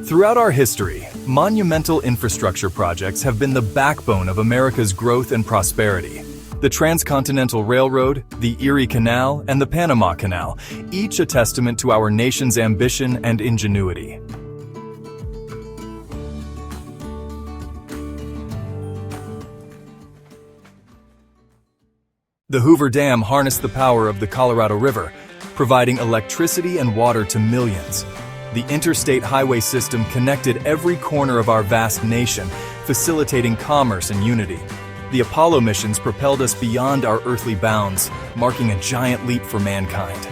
Throughout our history, monumental infrastructure projects have been the backbone of America's growth and prosperity. The Transcontinental Railroad, the Erie Canal, and the Panama Canal, each a testament to our nation's ambition and ingenuity. The Hoover Dam harnessed the power of the Colorado River, providing electricity and water to millions. The interstate highway system connected every corner of our vast nation, facilitating commerce and unity. The Apollo missions propelled us beyond our earthly bounds, marking a giant leap for mankind.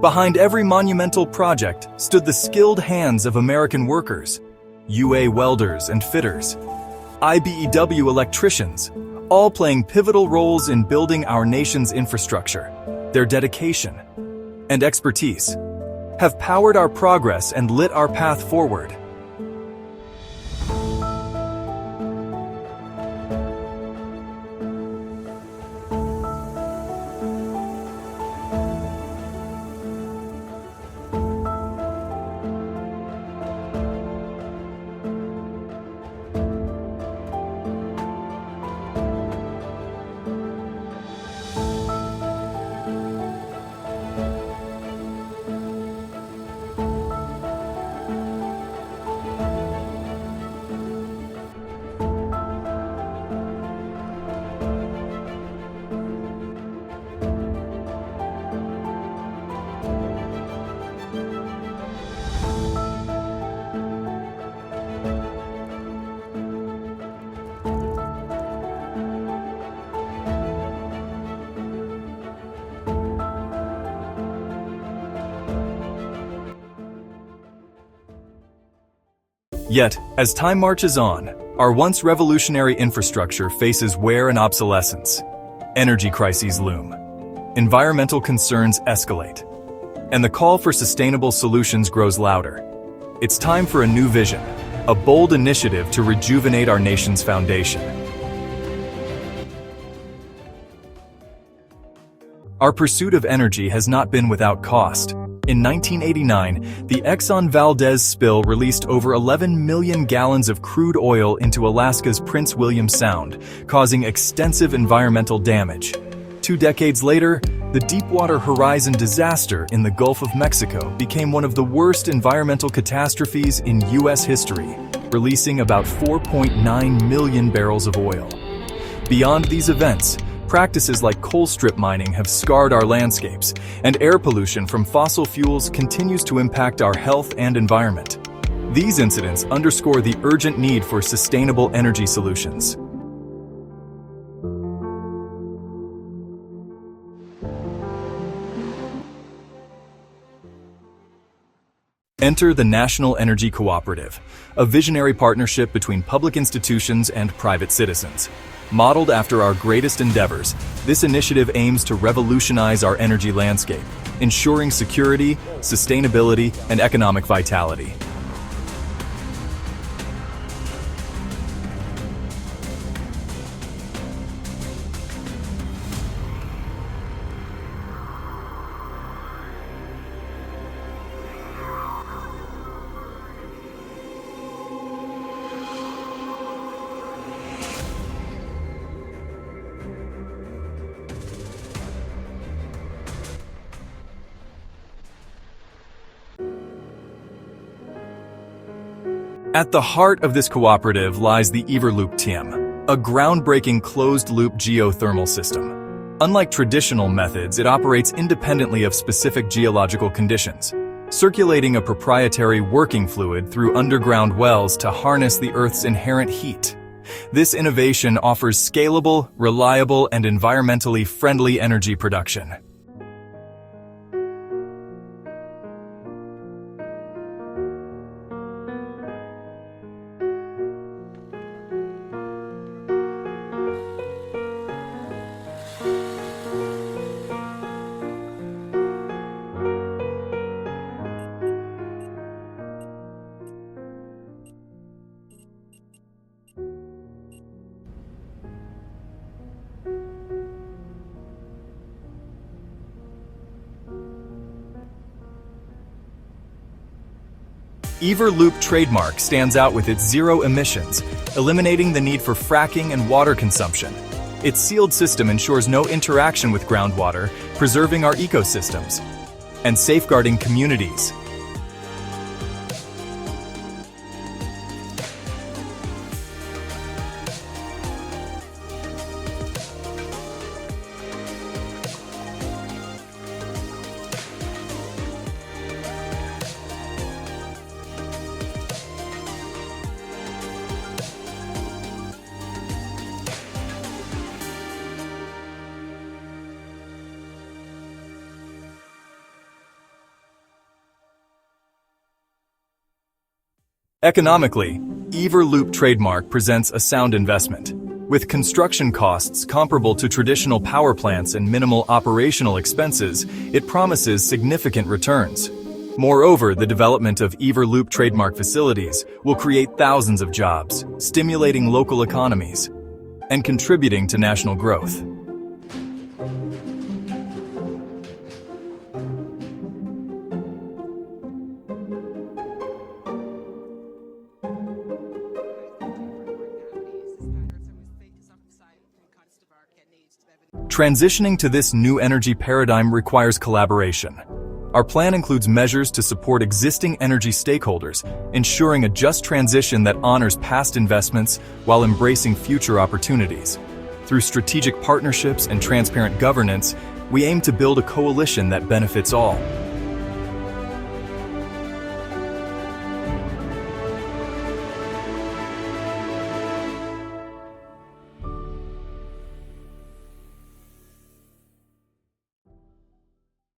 Behind every monumental project stood the skilled hands of American workers, UA welders and fitters, IBEW electricians, all playing pivotal roles in building our nation's infrastructure. Their dedication and expertise have powered our progress and lit our path forward. Yet, as time marches on, our once revolutionary infrastructure faces wear and obsolescence. Energy crises loom. Environmental concerns escalate. And the call for sustainable solutions grows louder. It's time for a new vision, a bold initiative to rejuvenate our nation's foundation. Our pursuit of energy has not been without cost. In 1989, the Exxon Valdez spill released over 11 million gallons of crude oil into Alaska's Prince William Sound, causing extensive environmental damage. 2 decades later, the Deepwater Horizon disaster in the Gulf of Mexico became one of the worst environmental catastrophes in U.S. history, releasing about 4.9 million barrels of oil. Beyond these events, practices like coal strip mining have scarred our landscapes, and air pollution from fossil fuels continues to impact our health and environment. These incidents underscore the urgent need for sustainable energy solutions. Enter the National Energy Cooperative, a visionary partnership between public institutions and private citizens. Modeled after our greatest endeavors, this initiative aims to revolutionize our energy landscape, ensuring security, sustainability, and economic vitality. At the heart of this cooperative lies the Eavor-Loop TM, a groundbreaking closed-loop geothermal system. Unlike traditional methods, it operates independently of specific geological conditions, circulating a proprietary working fluid through underground wells to harness the Earth's inherent heat. This innovation offers scalable, reliable, and environmentally friendly energy production. Eavor-Loop trademark stands out with its zero emissions, eliminating the need for fracking and water consumption. Its sealed system ensures no interaction with groundwater, preserving our ecosystems and safeguarding communities. Economically, Eavor-Loop trademark presents a sound investment. With construction costs comparable to traditional power plants and minimal operational expenses, it promises significant returns. Moreover, the development of Eavor-Loop trademark facilities will create thousands of jobs, stimulating local economies and contributing to national growth. Transitioning to this new energy paradigm requires collaboration. Our plan includes measures to support existing energy stakeholders, ensuring a just transition that honors past investments while embracing future opportunities. Through strategic partnerships and transparent governance, we aim to build a coalition that benefits all.